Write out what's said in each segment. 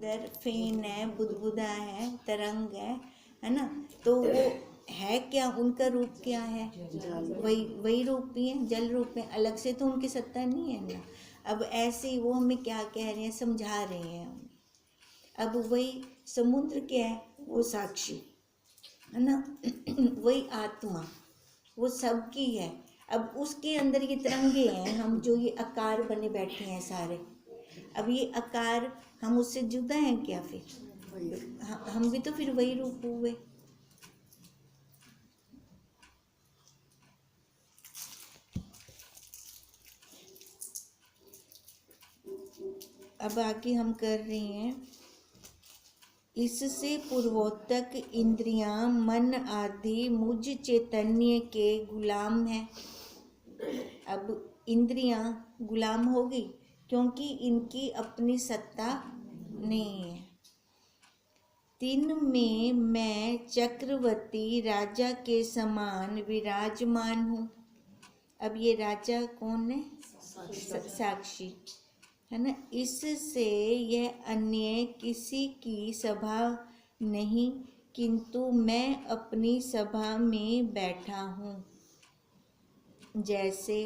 इधर फेन है, बुदबुदा है, तरंग है ना। तो वो है क्या, उनका रूप क्या है, वही रूप ही है, जल रूप में, अलग से तो उनकी सत्ता नहीं है ना। अब ऐसे ही वो हमें क्या कह रहे हैं, समझा रहे हैं हमें। अब वही समुद्र क्या है, वो साक्षी है ना वही आत्मा, वो सबकी है। अब उसके अंदर ये तरंगे हैं, हम जो ये आकार बने बैठे हैं सारे, अब ये आकार हम उससे जुदा हैं क्या? फिर हम भी तो फिर वही रूप हुए। अब आगे हम कर रहे हैं, इससे पूर्वोत्तक इंद्रियां, मन आदि मुझ चैतन्य के गुलाम हैं। अब इंद्रियां गुलाम होगी क्योंकि इनकी अपनी सत्ता नहीं है। तीन में मैं चक्रवर्ती राजा के समान विराजमान हूँ। अब ये राजा कौन है? साक्षी है ना। इससे यह अन्य किसी की सभा नहीं, किंतु मैं अपनी सभा में बैठा हूँ। जैसे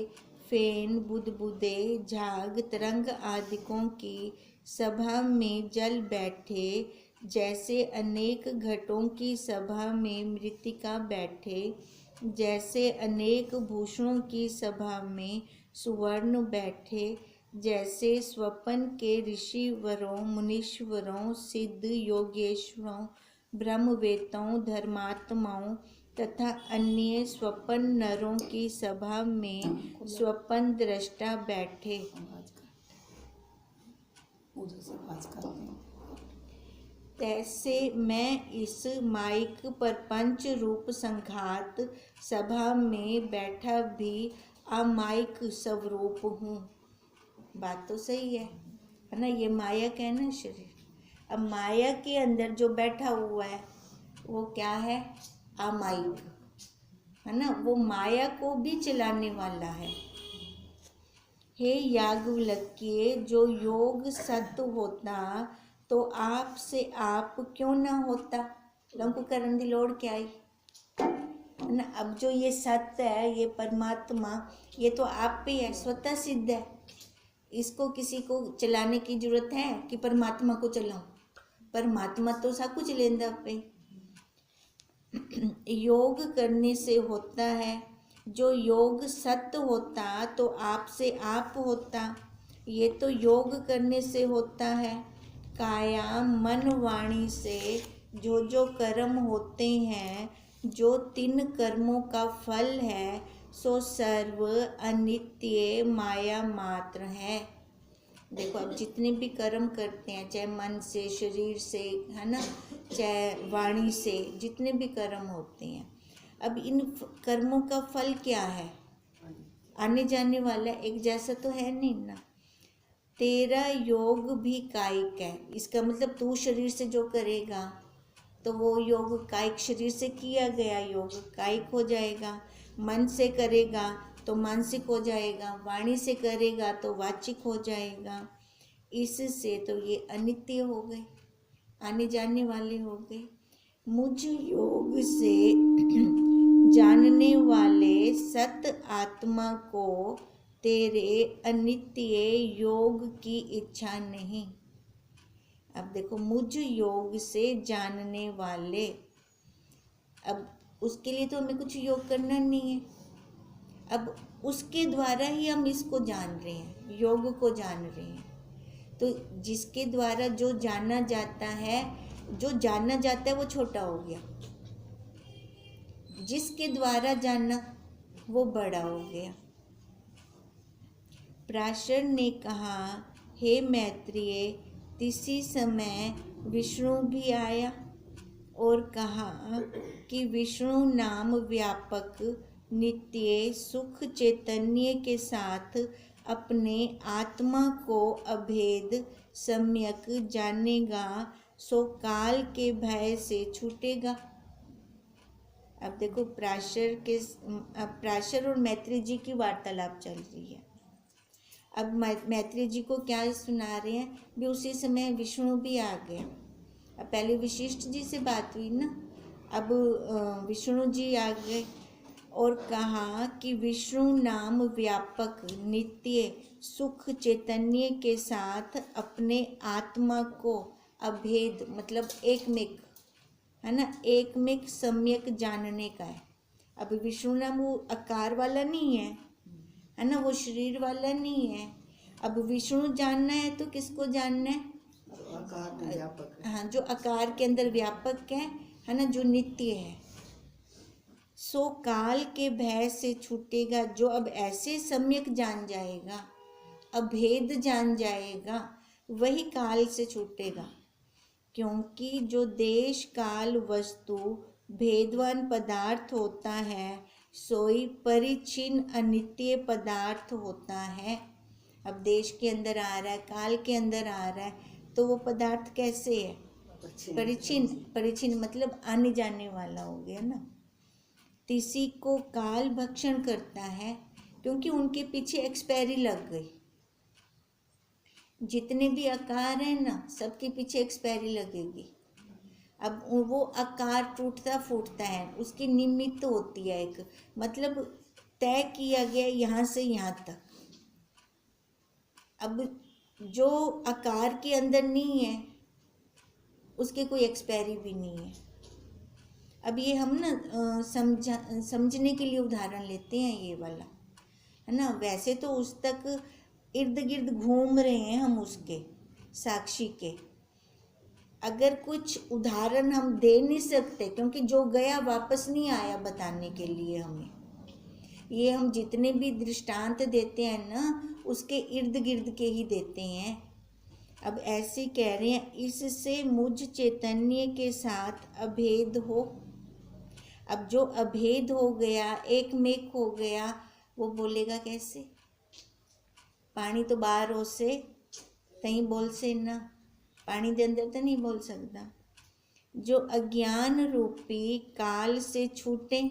फेन, बुदबुदे, झाग, तरंग आदिकों की सभा में जल बैठे, जैसे अनेक घटों की सभा में मृत्तिका बैठे, जैसे अनेक भूषणों की सभा में सुवर्ण बैठे, जैसे स्वपन के ऋषिवरों, मुनीश्वरों, सिद्ध योगेश्वरों, ब्रह्मवेत्ताओं, धर्मात्माओं तथा अन्य स्वपन नरों की सभा में स्वपन दृष्टा बैठे, तैसे मैं इस माइक पर पंच रूप संघात सभा में बैठा भी अमाइक स्वरूप हूँ। बात तो सही है ना। ये मायक है ना शरीर। अब माया के अंदर जो बैठा हुआ है वो क्या है? अमाइक है ना। वो माया को भी चलाने वाला है। हे याज्ञवल्क्य, जो योग सत्य होता तो आप से आप क्यों ना होता? लंको करने की लोड़ क्या आई है ना। अब जो ये सत्य है, ये परमात्मा, ये तो आप पे है, स्वतः सिद्ध है। इसको किसी को चलाने की जरूरत है कि परमात्मा को चलाऊं? परमात्मा तो सब कुछ लेंदा पे। योग करने से होता है। जो योग सत्य होता तो आपसे आप होता। ये तो योग करने से होता है। काया मन वाणी से जो जो कर्म होते हैं, जो तीन कर्मों का फल है, सो सर्व अनित्य माया मात्र है। देखो, अब जितने भी कर्म करते हैं, चाहे मन से, शरीर से, है ना, चाहे वाणी से, जितने भी कर्म होते हैं, अब इन कर्मों का फल क्या है? आने जाने वाला, एक जैसा तो है नहीं ना। तेरा योग भी कायिक है। इसका मतलब तू शरीर से जो करेगा तो वो योग कायिक, शरीर से किया गया योग कायिक हो जाएगा। मन से करेगा तो मानसिक हो जाएगा, वाणी से करेगा तो वाचिक हो जाएगा। इससे तो ये अनित्य हो गए, आने जाने वाले हो गए। मुझ योग से जानने वाले सत आत्मा को तेरे अनित्य योग की इच्छा नहीं। अब देखो, मुझ योग से जानने वाले, अब उसके लिए तो हमें कुछ योग करना नहीं है। अब उसके द्वारा ही हम इसको जान रहे हैं, योग को जान रहे हैं। तो जिसके द्वारा जो जाना जाता है, जो जाना जाता है वो छोटा हो गया, जिसके द्वारा जानना वो बड़ा हो गया। पराशर ने कहा, हे मैत्रेय, तिसी समय विष्णु भी आया और कहा कि विष्णु नाम व्यापक नित्य सुख चैतन्य के साथ अपने आत्मा को अभेद सम्यक जानेगा, सो काल के भय से छूटेगा। अब देखो, पराशर और मैत्रेय जी की वार्तालाप चल रही है। अब मैत्रेय जी को क्या सुना रहे हैं भी, उसी समय विष्णु भी आ गया। अब पहले वशिष्ठ जी से बात हुई ना, अब विष्णु जी आ गए और कहा कि विष्णु नाम व्यापक नित्य सुख चैतन्य के साथ अपने आत्मा को अभेद मतलब एकमेक है ना, एकमेक सम्यक जानने का है। अब विष्णु नाम वो आकार वाला नहीं है ना, वो शरीर वाला नहीं है। अब विष्णु जानना है तो किसको जानना है? आकार में व्यापक है। हाँ, जो आकार के अंदर व्यापक है ना, जो नित्य है। सो काल के भय से छूटेगा, जो अब ऐसे सम्यक जान जाएगा, अभेद जान जाएगा, वही काल से छूटेगा। क्योंकि जो देश काल वस्तु भेदवान पदार्थ होता है, सोई परिचिन अनित्य पदार्थ होता है। अब देश के अंदर आ रहा है, काल के अंदर आ रहा है, तो वो पदार्थ कैसे है? परिचिन। परिचिन मतलब आने जाने वाला हो गया ना। किसी को काल भक्षण करता है क्योंकि उनके पीछे एक्सपायरी लग गई। जितने भी आकार हैं ना, सबके पीछे एक्सपायरी लगेगी। अब वो आकार टूटता फूटता है, उसकी निमित्त होती है एक, मतलब तय किया गया यहाँ से यहाँ तक। अब जो आकार के अंदर नहीं है उसके कोई एक्सपायरी भी नहीं है। अब ये हम ना समझने के लिए उदाहरण लेते हैं ये वाला, है ना। वैसे तो उस तक इर्द गिर्द घूम रहे हैं हम उसके साक्षी के। अगर कुछ उदाहरण हम दे नहीं सकते क्योंकि जो गया वापस नहीं आया बताने के लिए हमें, ये हम जितने भी दृष्टांत देते हैं ना उसके इर्द गिर्द के ही देते हैं। अब ऐसे कह रहे हैं, इससे मुझ चैतन्य के साथ अभेद हो। अब जो अभेद हो गया, एक मेक हो गया, वो बोलेगा कैसे? पानी तो बाहर हो से तहीं बोल से ना, पानी के अंदर तो नहीं बोल सकता। जो अज्ञान रूपी काल से छूटे,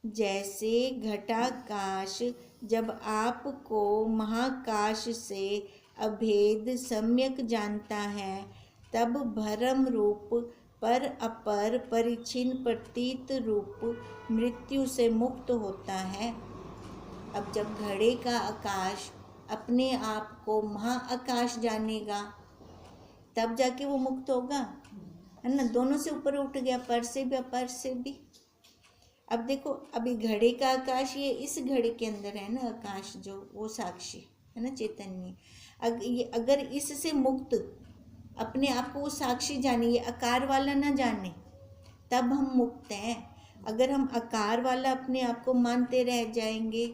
जैसे घटाकाश जब आपको महाकाश से अभेद सम्यक जानता है, तब भ्रम रूप पर अपर परिचिन प्रतीत रूप मृत्यु से मुक्त होता है। अब जब घड़े का आकाश अपने आप को महाआकाश जानेगा तब जाके वो मुक्त होगा, है ना। दोनों से ऊपर उठ गया, पर से भी अपर से भी। अब देखो, अभी घड़े का आकाश, ये इस घड़े के अंदर है ना आकाश, जो वो साक्षी है ना चैतन्य। अगर इससे मुक्त अपने आप को वो साक्षी जाने, ये आकार वाला ना जाने, तब हम मुक्त हैं। अगर हम आकार वाला अपने आप को मानते रह जाएंगे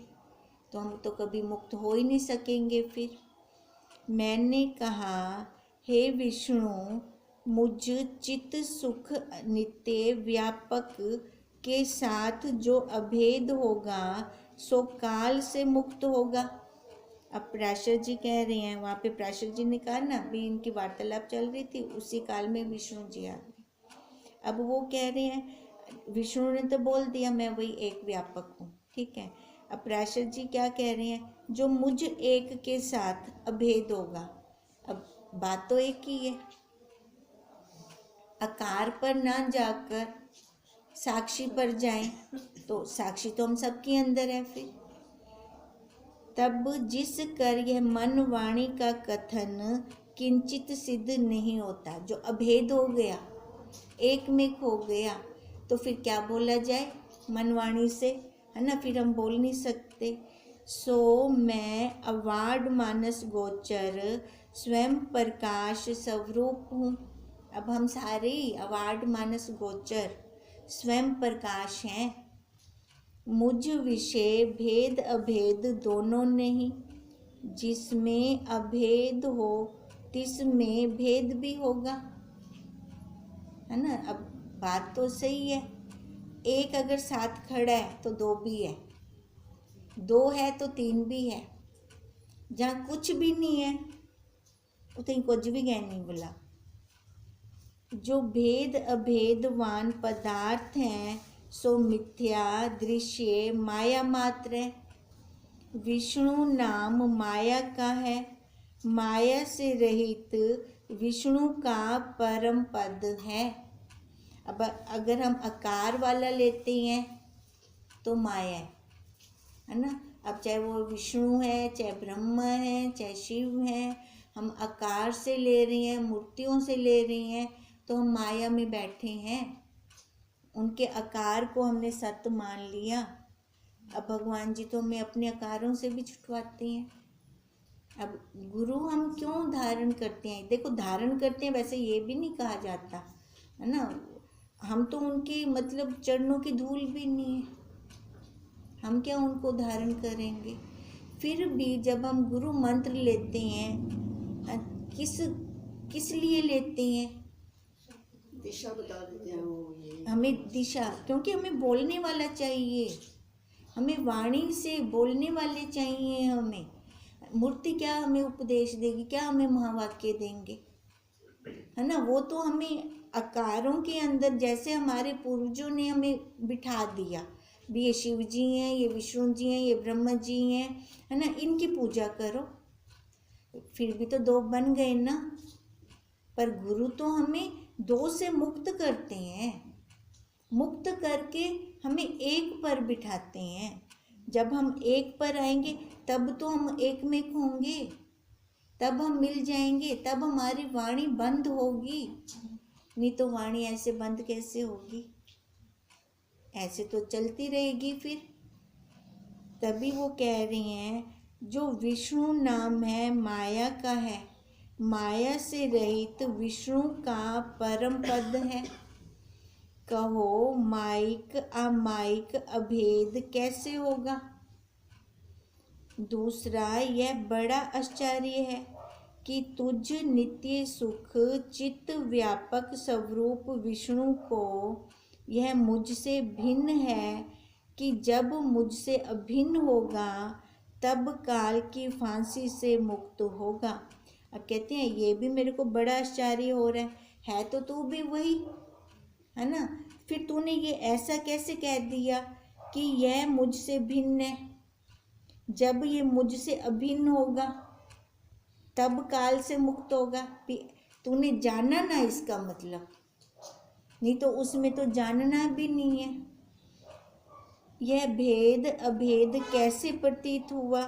तो हम तो कभी मुक्त हो ही नहीं सकेंगे। फिर मैंने कहा, हे विष्णु, मुझ चित्त सुख नित्य व्यापक के साथ जो अभेद होगा सो काल से मुक्त होगा। अब पराशर जी कह रहे हैं, वहाँ पे पराशर जी ने कहा ना, अभी इनकी वार्तालाप चल रही थी, उसी काल में विष्णु जी आ गए। अब वो कह रहे हैं, विष्णु ने तो बोल दिया मैं वही एक व्यापक हूँ, ठीक है। अब पराशर जी क्या कह रहे हैं, जो मुझ एक के साथ अभेद होगा। अब बात तो एक ही है, आकार पर ना जाकर साक्षी पर जाएं तो साक्षी तो हम सबके अंदर है। फिर तब जिस कर यह मन वाणी का कथन किंचित सिद्ध नहीं होता। जो अभेद हो गया, एक में खो गया, तो फिर क्या बोला जाए मन वाणी से, है ना। फिर हम बोल नहीं सकते। सो मैं अवार्ड मानस गोचर स्वयं प्रकाश स्वरूप हूँ। अब हम सारे अवार्ड मानस गोचर स्वयं प्रकाश हैं। मुझ विषय भेद अभेद दोनों नहीं, जिसमें अभेद हो तिसमें भेद भी होगा, है ना। अब बात तो सही है, एक अगर साथ खड़ा है तो दो भी है, दो है तो तीन भी है। जहाँ कुछ भी नहीं है उतनी कुछ भी कह नहीं बोला। जो भेद अभेदवान पदार्थ हैं सो मिथ्या दृश्य माया मात्र है। विष्णु नाम माया का है, माया से रहित विष्णु का परम पद है। अब अगर हम आकार वाला लेते हैं तो माया है ना। अब चाहे वो विष्णु है, चाहे ब्रह्म है, चाहे शिव है, हम आकार से ले रहे हैं, मूर्तियों से ले रहे हैं, तो हम माया में बैठे हैं। उनके आकार को हमने सत्य मान लिया। अब भगवान जी तो हमें अपने आकारों से भी छुटवाते हैं। अब गुरु हम क्यों धारण करते हैं? देखो, धारण करते हैं वैसे ये भी नहीं कहा जाता है ना। हम तो उनके मतलब चरणों की धूल भी नहीं है, हम क्या उनको धारण करेंगे? फिर भी जब हम गुरु मंत्र लेते हैं, किस लिए लेते हैं? दिशा बता देते हैं वो, ये हमें दिशा, क्योंकि हमें बोलने वाला चाहिए, हमें वाणी से बोलने वाले चाहिए। हमें मूर्ति क्या हमें उपदेश देगी? क्या हमें महावाक्य देंगे? है ना। वो तो हमें आकारों के अंदर, जैसे हमारे पूर्वजों ने हमें बिठा दिया भी, ये शिव जी हैं, ये विष्णु जी हैं, ये ब्रह्म जी हैं, है ना, इनकी पूजा करो। फिर भी तो दो बन गए ना। पर गुरु तो हमें दो से मुक्त करते हैं, मुक्त करके हमें एक पर बिठाते हैं। जब हम एक पर आएंगे तब तो हम एक में होंगे, तब हम मिल जाएंगे, तब हमारी वाणी बंद होगी। नहीं तो वाणी ऐसे बंद कैसे होगी? ऐसे तो चलती रहेगी। फिर तभी वो कह रही हैं, जो विष्णु नाम है माया का है, माया से रहित विष्णु का परम पद है। कहो माइक अमाइक अभेद कैसे होगा? दूसरा, यह बड़ा आश्चर्य है कि तुझ नित्य सुख चित्त व्यापक स्वरूप विष्णु को यह मुझसे भिन्न है कि जब मुझसे अभिन्न होगा तब काल की फांसी से मुक्त होगा। अब कहते हैं ये भी मेरे को बड़ा आश्चर्य हो रहा है तो तू भी वही है ना। फिर तूने ये ऐसा कैसे कह दिया कि यह मुझसे भिन्न है? जब ये मुझसे अभिन्न होगा तब काल से मुक्त होगा। तूने जाना ना इसका मतलब, नहीं तो उसमें तो जानना भी नहीं है। यह भेद अभेद कैसे प्रतीत हुआ?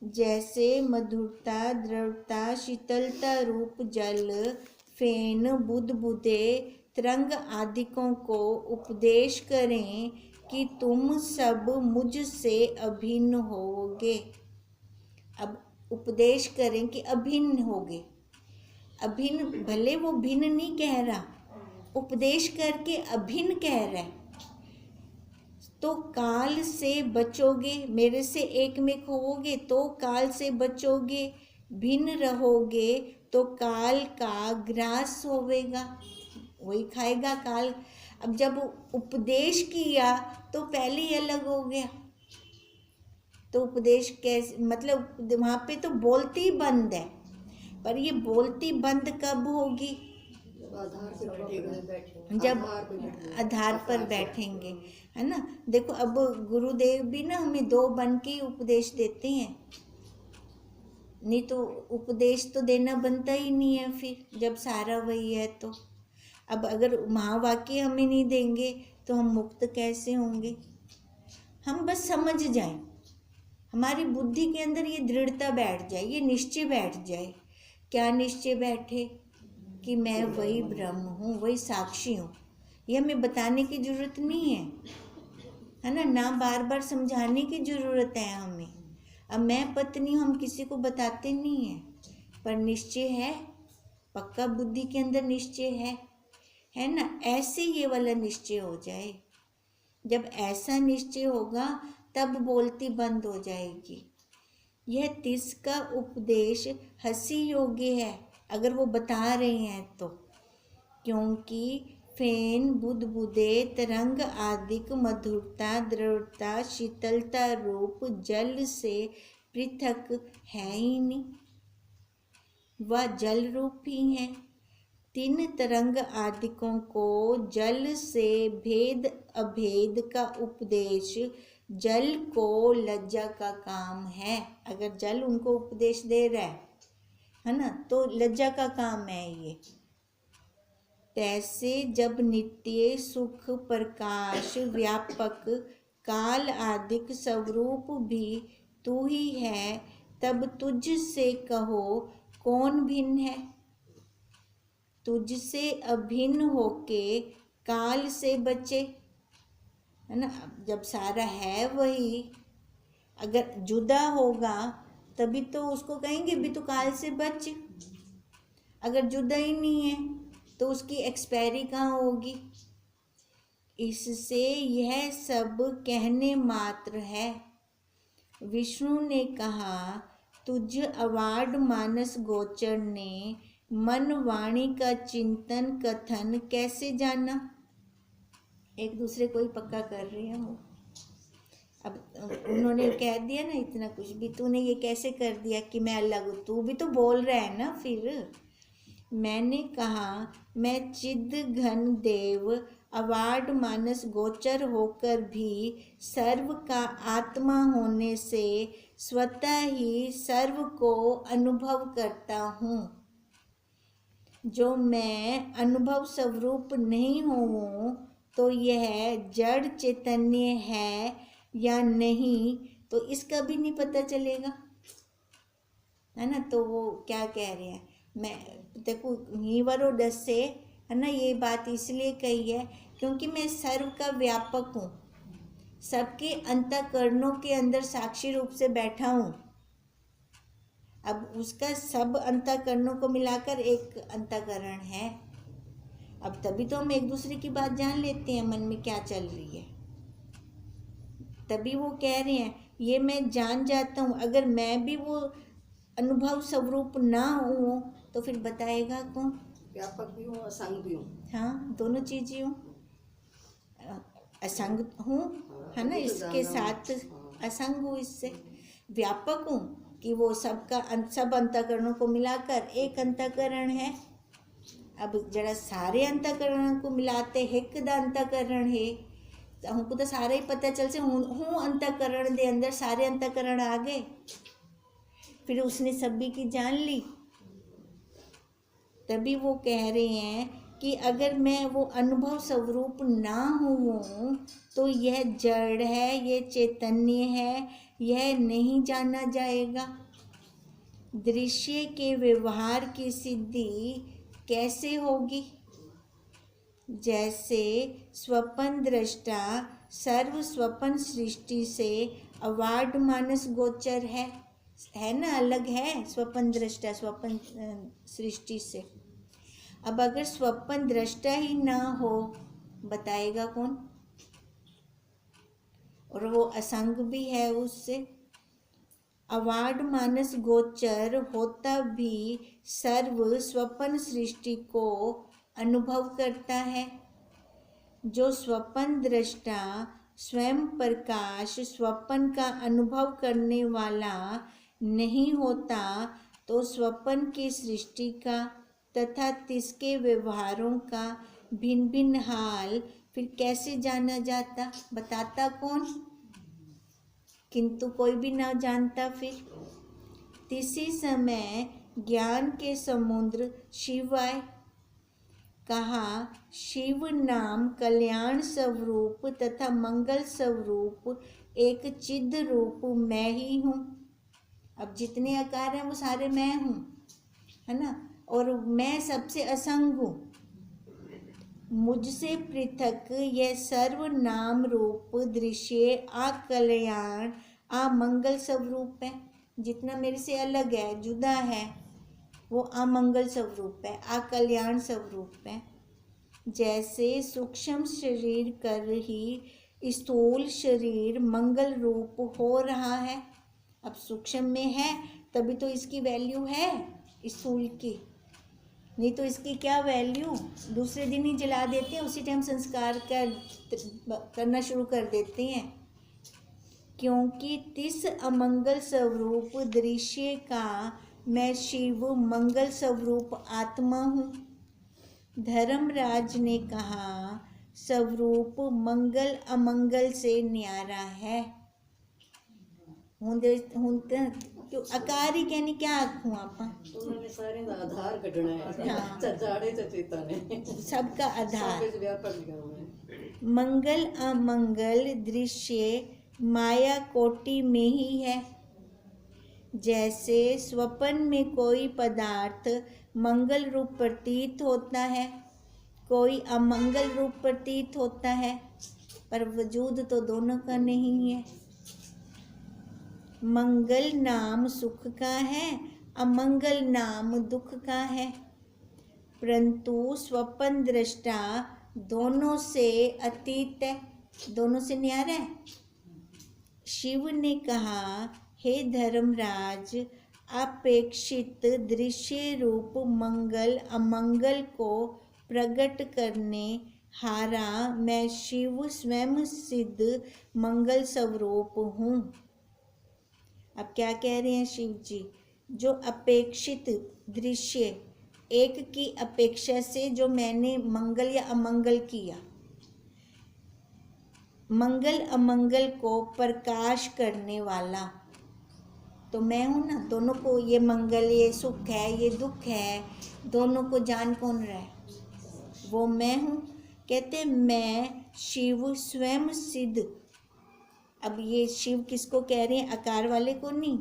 जैसे मधुरता, द्रवता, शीतलता रूप जल, फेन, बुदबुदे, तरंग आदिकों को उपदेश करें कि तुम सब मुझसे अभिन्न होगे। अब उपदेश करें कि अभिन्न होगे। अभिन्न, भले वो भिन्न नहीं कह रहा, उपदेश करके अभिन्न कह रहा है। तो काल से बचोगे, मेरे से एक में होवोगे तो काल से बचोगे, भिन्न रहोगे तो काल का ग्रास होवेगा, वही खाएगा काल। अब जब उपदेश किया तो पहले ही अलग हो गया, तो उपदेश कैसे, मतलब वहाँ पे तो बोलती बंद है। पर ये बोलती बंद कब होगी? जब आधार पर बैठेंगे, है ना। देखो, अब गुरुदेव भी ना हमें दो बन के उपदेश देते हैं, नहीं तो उपदेश तो देना बनता ही नहीं है फिर, जब सारा वही है तो। अब अगर महावाक्य हमें नहीं देंगे तो हम मुक्त कैसे होंगे? हम बस समझ जाएं, हमारी बुद्धि के अंदर ये दृढ़ता बैठ जाए, ये निश्चय बैठ जाए। क्या निश्चय बैठे? कि मैं वही ब्रह्म हूँ, वही साक्षी हूँ। ये हमें बताने की जरूरत नहीं है ना, ना बार बार समझाने की जरूरत है हमें। अब मैं पत्नी हूँ, हम किसी को बताते नहीं हैं, पर निश्चय है, पक्का बुद्धि के अंदर निश्चय है ना। ऐसे ये वाला निश्चय हो जाए। जब ऐसा निश्चय होगा तब बोलती बंद हो जाएगी। यह तिस का उपदेश हंसी योग्य है अगर वो बता रहे हैं तो, क्योंकि फेन, बुदबुदे, तरंग आदिक मधुरता, द्रवता, शीतलता रूप जल से पृथक है ही नहीं, वह जल रूप ही है। तीन तरंग आदिकों को जल से भेद अभेद का उपदेश जल को लज्जा का काम है। अगर जल उनको उपदेश दे रहा है ना, तो लज्जा का काम है ये। तैसे जब नित्य सुख प्रकाश व्यापक काल आदिक स्वरूप भी तू ही है, तब तुझ से कहो कौन भिन्न है। तुझसे अभिन्न होके काल से बचे, है ना। जब सारा है वही, अगर जुदा होगा तभी तो उसको कहेंगे भी तो काल से बच। अगर जुदा ही नहीं है तो उसकी एक्सपायरी कहाँ होगी। इससे यह सब कहने मात्र है। विष्णु ने कहा, तुझ अवार्ड मानस गोचर ने मन वाणी का चिंतन कथन कैसे जाना। एक दूसरे को ही पक्का कर रहे हैं वो। अब उन्होंने कह दिया ना इतना कुछ भी, तूने ये कैसे कर दिया कि मैं अलग हूँ, तू भी तो बोल रहा है ना। फिर मैंने कहा, मैं चिद घन देव अवार्ड मानस गोचर होकर भी सर्व का आत्मा होने से स्वतः ही सर्व को अनुभव करता हूँ। जो मैं अनुभव स्वरूप नहीं हूँ तो यह जड़ चैतन्य है या नहीं, तो इसका भी नहीं पता चलेगा, है ना। तो वो क्या कह रहे हैं, मैं देखो हीवरो डस से, है ना, ये बात इसलिए कही है क्योंकि मैं सर्व का व्यापक हूँ, सबके अंतःकरणों के अंदर साक्षी रूप से बैठा हूँ। अब उसका सब अंतःकरणों को मिलाकर एक अंतःकरण है। अब तभी तो हम एक दूसरे की बात जान लेते हैं, मन में क्या चल रही है। तभी वो कह रहे हैं ये मैं जान जाता हूँ। अगर मैं भी वो अनुभव स्वरूप ना हूँ तो फिर बताएगा कौन। व्यापक भी हूँ, असंग भी हूँ। हाँ, दोनों चीजें हूँ। असंग हूँ, है ना, इसके साथ असंग हूँ, इससे व्यापक हूँ कि वो सबका सब अंतःकरणों को मिलाकर एक अंतःकरण है। अब जरा सारे अंतःकरणों को मिलाते एक दा अंतःकरण है, तो हमको तो सारे ही पता चल से हूँ अंतःकरण दे अंदर सारे अंतःकरण आ गए। फिर उसने सभी की जान ली। तभी वो कह रहे हैं कि अगर मैं वो अनुभव स्वरूप ना हूँ तो यह जड़ है, यह चैतन्य है, यह नहीं जाना जाएगा। दृश्य के व्यवहार की सिद्धि कैसे होगी। जैसे स्वपन दृष्टा सर्व स्वपन सृष्टि से अवार्ड मानस गोचर है ना, अलग है स्वपन दृष्टा स्वपन सृष्टि से। अब अगर स्वपन दृष्टा ही ना हो, बताएगा कौन। और वो असंग भी है उससे। अवार्ड मानस गोचर होता भी सर्व स्वपन सृष्टि को अनुभव करता है। जो स्वपन दृष्टा स्वयं प्रकाश स्वपन का अनुभव करने वाला नहीं होता तो स्वपन की सृष्टि का तथा तिसके व्यवहारों का भिन्न भिन्न हाल फिर कैसे जाना जाता, बताता कौन। किंतु कोई भी ना जानता। फिर तिसी समय ज्ञान के समुद्र शिव आए। कहा, शिव नाम कल्याण स्वरूप तथा मंगल स्वरूप एक चिद रूप मैं ही हूँ। अब जितने आकार हैं वो सारे मैं हूँ, है ना। और मैं सबसे असंग हूँ। मुझसे पृथक यह सर्व नाम रूप दृश्य अकल्याण अमंगल स्वरूप है। जितना मेरे से अलग है, जुदा है, वो अमंगल स्वरूप है, अकल्याण स्वरूप है। जैसे सूक्ष्म शरीर कर ही स्थूल शरीर मंगल रूप हो रहा है। अब सूक्ष्म में है तभी तो इसकी वैल्यू है स्थूल की, नहीं तो इसकी क्या वैल्यू। दूसरे दिन ही जला देते हैं, उसी टाइम संस्कार करना शुरू कर देते हैं। क्योंकि तिस अमंगल स्वरूप दृश्य का मैं शिव मंगल स्वरूप आत्मा हूँ। धर्मराज ने कहा, स्वरूप मंगल अमंगल से न्यारा है। ਹੁਣ ਤਾਂ ਕਿਉਂ ਆਕਾਰ ਹੀ कहनी क्या आखूं ਆਪਾਂ ਉਹਨਾਂ ਨੇ ਸਾਰਿਆਂ ਦਾ ਆਧਾਰ ਕੱਢਣਾ ਹੈ ਹਾਂ। ਚਾੜੇ ਤੇ ਚੇਤਾ ਨੇ सबका आधार ਸਭ ਵਿੱਚ ਵਿਆਪਕ ਲਿਖਿਆ ਹੋਇਆ ਹੈ मंगल अमंगल दृश्य माया कोटि में ही है। जैसे स्वप्न में कोई पदार्थ मंगल रूप प्रतीत होता है, कोई अमंगल रूप प्रतीत होता है, पर वजूद तो दोनों का नहीं है। मंगल नाम सुख का है, अमंगल नाम दुख का है, परंतु स्वप्न दृष्टा दोनों से अतीत है, दोनों से न्यारा है। शिव ने कहा, हे धर्मराज, अपेक्षित दृश्य रूप मंगल अमंगल को प्रकट करने हारा मैं शिव स्वयं सिद्ध मंगल स्वरूप हूँ। अब क्या कह रहे हैं शिव जी? जो अपेक्षित दृश्य, एक की अपेक्षा से जो मैंने मंगल या अमंगल किया, मंगल अमंगल को प्रकाश करने वाला तो मैं हूँ ना। दोनों को, ये मंगल, ये सुख है, ये दुख है, दोनों को जान कौन रहा है? वो मैं हूँ। कहते मैं शिव स्वयं सिद्ध। अब ये शिव किसको कह रहे हैं? आकार वाले को नहीं,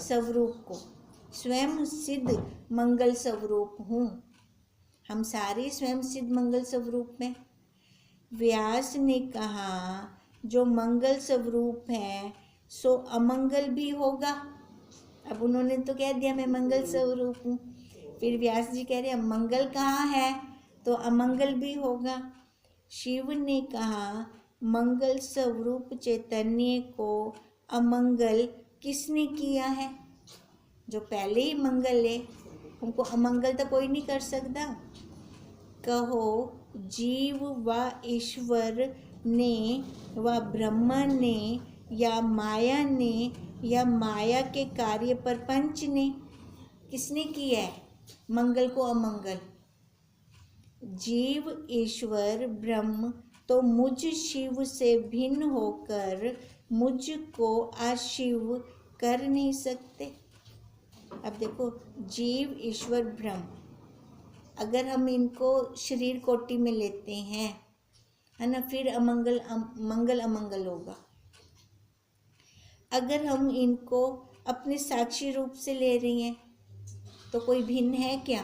स्वरूप को। स्वयं सिद्ध मंगल स्वरूप हूँ। हम सारे स्वयं सिद्ध मंगल स्वरूप में। व्यास ने कहा, जो मंगल स्वरूप है सो अमंगल भी होगा। अब उन्होंने तो कह दिया मैं मंगल स्वरूप हूँ, फिर व्यास जी कह रहे हैं मंगल कहाँ है तो अमंगल भी होगा। शिव ने कहा, मंगल स्वरूप चैतन्य को अमंगल किसने किया है? जो पहले ही मंगल है, उनको अमंगल तो कोई नहीं कर सकता। कहो, जीव व ईश्वर ने व ब्रह्मा ने या माया ने या माया के कार्य प्रपंच ने, किसने किया है मंगल को अमंगल? जीव ईश्वर ब्रह्म तो मुझ शिव से भिन्न होकर मुझको अशिव कर नहीं सकते। अब देखो, जीव ईश्वर ब्रह्म, अगर हम इनको शरीर कोटि में लेते हैं, है ना, फिर मंगल अमंगल होगा। अगर हम इनको अपने साक्षी रूप से ले रही हैं तो कोई भिन्न है क्या?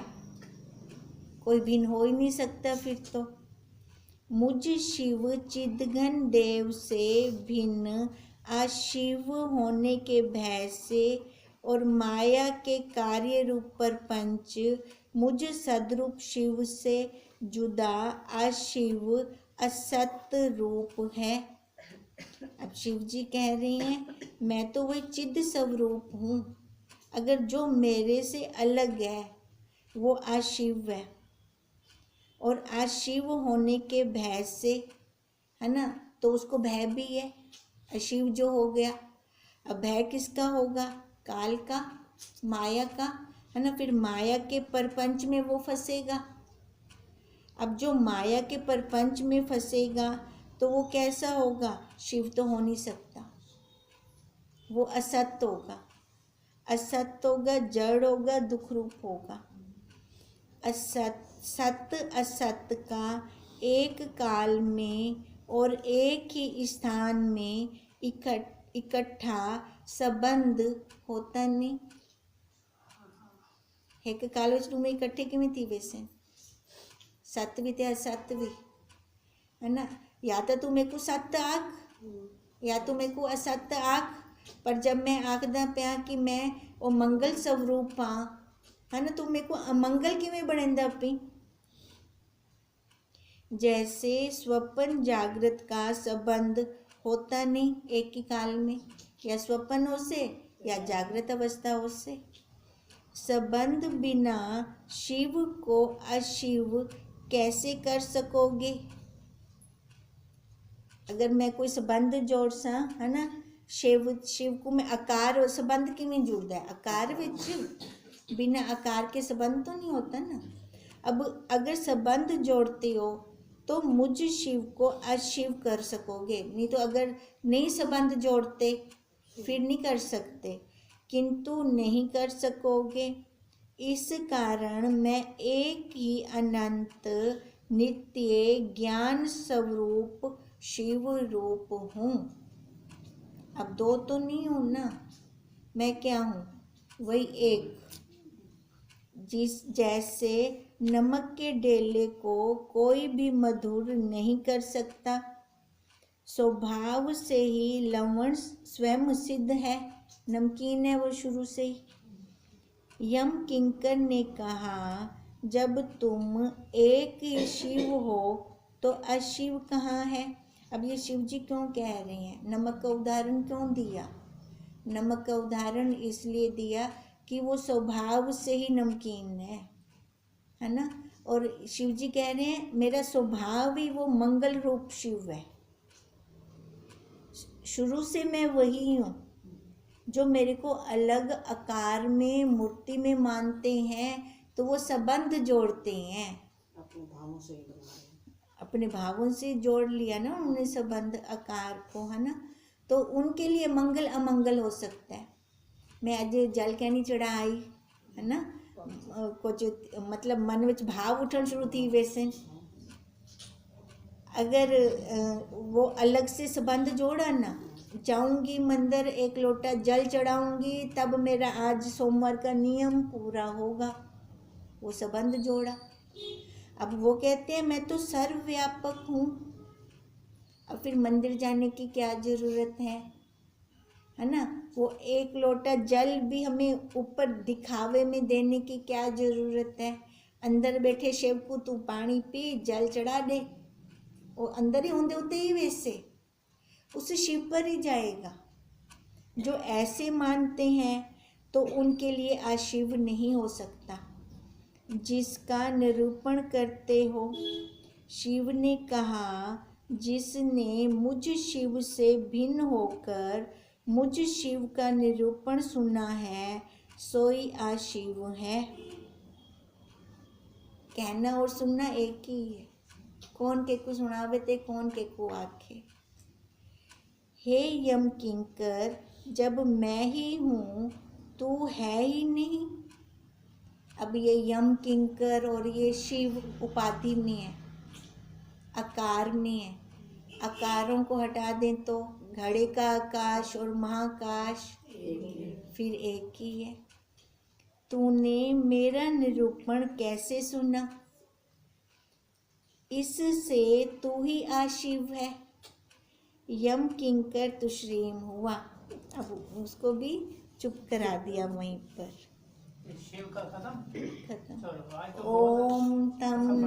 कोई भिन्न हो ही नहीं सकता फिर तो। मुझ शिव चिदघन देव से भिन्न अशिव होने के भय से और माया के कार्य रूप प्रपंच मुझ सदरूप शिव से जुदा अशिव असत रूप है। अब शिव जी कह रही हैं, मैं तो वही चिद स्वरूप हूँ। अगर जो मेरे से अलग है वो अशिव है, और अशिव होने के भय से, है ना, तो उसको भय भी है, अशिव जो हो गया। अब भय किसका होगा? काल का, माया का, है ना। फिर माया के प्रपंच में वो फंसेगा। अब जो माया के प्रपंच में फंसेगा तो वो कैसा होगा? शिव तो हो नहीं सकता, वो असत होगा। असत होगा, जड़ होगा, दुख रूप होगा। असत, सत असत का एक काल में और एक ही स्थान में इकट्ठा संबंध होता नहीं। एक काल में तुम्हें इकट्ठे किमें थी वैसे? सत भी थे, असत भी, है ना। या तो तू मेरे को सत आख या तो मेरे को असत आख, पर जब मैं आखदा पिया कि मैं वो मंगल स्वरूप हाँ, है ना, तो मेरे को अमंगल किमें बनेंदा पी? जैसे स्वप्न जागृत का संबंध होता नहीं एक ही काल में, या स्वप्न हो से या जागृत अवस्था हो से। संबंध बिना शिव को अशिव कैसे कर सकोगे? अगर मैं कोई संबंध जोड़ सा, है ना, शिव को मैं आकार और संबंध किमें जुड़ता है? आकार विच बिना आकार के संबंध तो नहीं होता ना। अब अगर संबंध जोड़ते हो तो मुझ शिव को अशिव कर सकोगे, नहीं तो अगर नहीं संबंध जोड़ते फिर नहीं कर सकते, किंतु नहीं कर सकोगे। इस कारण मैं एक ही अनंत नित्य ज्ञान स्वरूप शिव रूप हूँ। अब दो तो नहीं हूँ ना, मैं क्या हूँ? वही एक। जैसे नमक के डेले को कोई भी मधुर नहीं कर सकता, स्वभाव से ही लवण स्वयं सिद्ध है, नमकीन है वो शुरू से ही। यम किंकर ने कहा, जब तुम एक ही शिव हो तो अशिव कहाँ है? अब ये शिव जी क्यों कह रहे हैं? नमक का उदाहरण क्यों दिया? नमक का उदाहरण इसलिए दिया कि वो स्वभाव से ही नमकीन है ना। और शिव जी कह रहे हैं मेरा स्वभाव ही वो मंगल रूप शिव है, शुरू से मैं वही हूँ। जो मेरे को अलग आकार में मूर्ति में मानते हैं तो वो संबंध जोड़ते हैं, अपने भावों से ही बनाए। अपने भावों से जोड़ लिया ना उन्होंने संबंध आकार को, है ना। तो उनके लिए मंगल अमंगल हो सकता है। मैं आज जल क्या नहीं चढ़ाई, है ना, कुछ मतलब मन में भाव उठन शुरू थी। वैसे अगर वो अलग से संबंध जोड़ा ना, जाऊंगी मंदिर एक लोटा जल चढ़ाऊंगी तब मेरा आज सोमवार का नियम पूरा होगा, वो संबंध जोड़ा। अब वो कहते हैं मैं तो सर्वव्यापक हूँ, अब फिर मंदिर जाने की क्या ज़रूरत है ना। वो एक लोटा जल भी हमें ऊपर दिखावे में देने की क्या ज़रूरत है? अंदर बैठे शिव को तू पानी पी जल चढ़ा दे, वो अंदर ही होंदे होते ही वैसे उस शिव पर ही जाएगा। जो ऐसे मानते हैं तो उनके लिए अशिव नहीं हो सकता। जिसका निरूपण करते हो, शिव ने कहा, जिसने मुझ शिव से भिन्न होकर मुझ शिव का निरूपण सुना है सोई अशिव है। कहना और सुनना एक ही है। कौन के को सुनावे ते कौन के को आखे। हे यम किंकर, जब मैं ही हूँ तू है ही नहीं। अब ये यम किंकर और ये शिव उपाधि में है, आकार में है। आकारों को हटा दें तो घड़े का आकाश और महाकाश फिर एक ही है। तूने मेरा निरूपण कैसे सुना? इससे तू ही आशिव है। यम किंकर तुश्रीम हुआ। अब उसको भी चुप करा दिया वहीं पर। शिव का खत्म। खत्म। चलो आज तो ओम तम